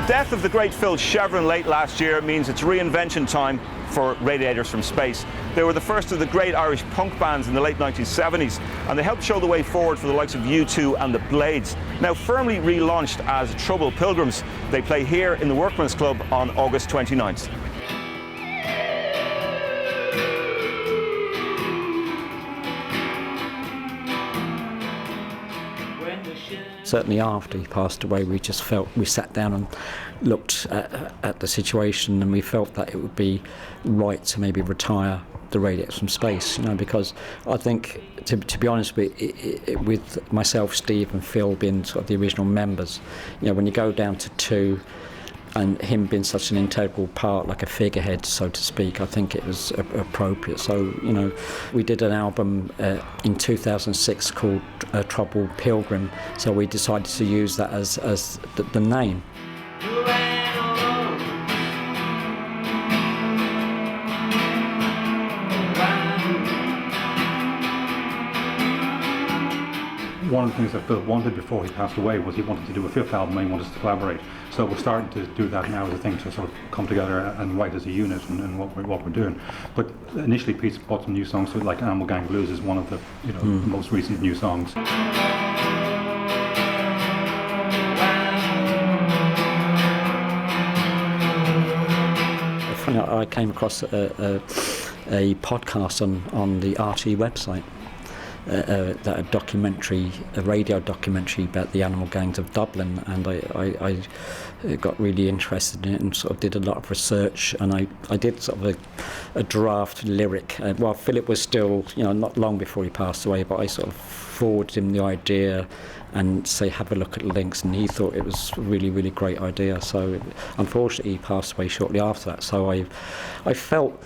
death of the great Phil Chevron late last year means it's reinvention time for Radiators from Space. They were the first of the great Irish punk bands in the late 1970s, and they helped show the way forward for the likes of U2 and the Blades. Now firmly relaunched as Trouble Pilgrims, they play here in the Workman's Club on August 29th. Certainly after he passed away, we sat down and looked at the situation, and we felt that it would be right to maybe retire the Radiators from Space, because I think, to be honest, with myself, Steve and Phil being sort of the original members, when you go down to two, and him being such an integral part, like a figurehead, so to speak, I think it was appropriate. So, we did an album in 2006 called Trouble Pilgrim, so we decided to use that as the name. One of the things that Phil wanted before he passed away was he wanted to do a fifth album and he wanted us to collaborate. So we're starting to do that now as a thing to sort of come together and write as a unit and what we're doing. But initially Pete's brought some new songs, so like Animal Gang Blues is one of the the most recent new songs. Funny, I came across a podcast on the RT website. A radio documentary about the animal gangs of Dublin, and I got really interested in it and sort of did a lot of research, and I did sort of a draft lyric. While Philip was still, not long before he passed away, but I sort of forwarded him the idea and say have a look at the links, and he thought it was a really, really great idea. So unfortunately he passed away shortly after that, so I felt,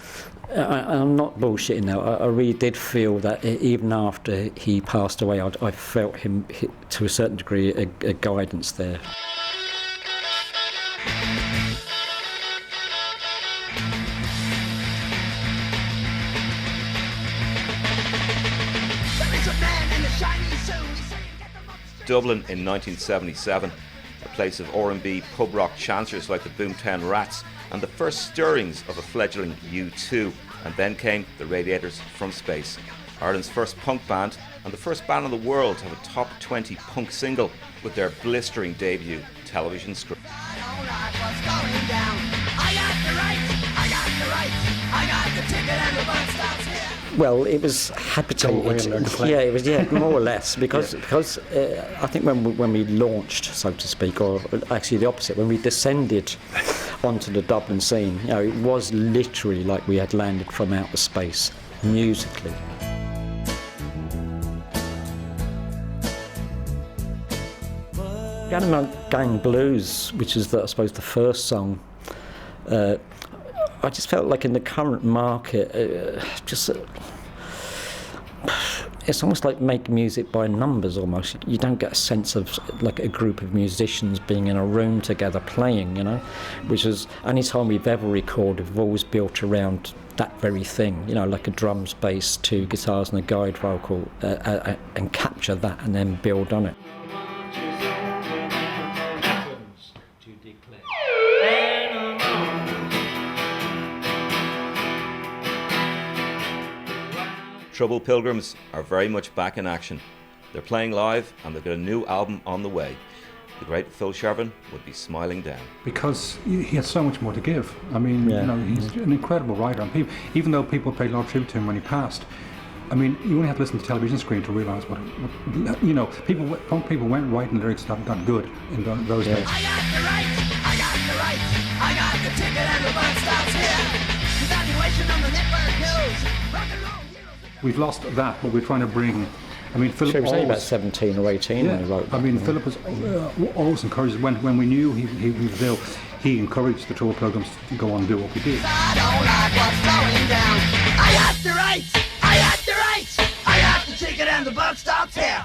I'm not bullshitting now, I really did feel that even after he passed away, I felt him, to a certain degree, a guidance there. Dublin in 1977, a place of R&B pub rock chancers like the Boomtown Rats, and the first stirrings of a fledgling U2, and then came the Radiators from Space, Ireland's first punk band and the first band in the world to have a top 20 punk single with their blistering debut, Television Screen. Well, it was habitated. It was more or less because I think when we launched, so to speak, or actually the opposite, when we descended onto the Dublin scene, it was literally like we had landed from outer space musically. Animal Gang Blues, which is I suppose the first song, I just felt like in the current market, it's almost like making music by numbers almost. You don't get a sense of like a group of musicians being in a room together playing, which is, any time we've ever recorded, we've always built around that very thing, like a drums, bass, two guitars and a guide vocal, and capture that and then build on it. Trouble Pilgrims are very much back in action. They're playing live and they've got a new album on the way. The great Phil Chevron would be smiling down. Because he has so much more to give. I mean, he's an incredible writer, and even though people paid a lot of tribute to him when he passed, I mean, you only have to listen to Television Screen to realise what punk people weren't writing lyrics that got good in those days. I got the rights, I got the ticket and the bus stops here. Evaluation on the network news. Rock and roll. We've lost that, but we're trying to bring. I mean, Philip was only about 17 or 18 when he wrote that. I mean, Philip was always encouraged. When we knew he was ill, he encouraged the Trouble Pilgrims to go on and do what we did. I don't like what's going down. I got the rights, I got the rights, I got the ticket and the buck stops here.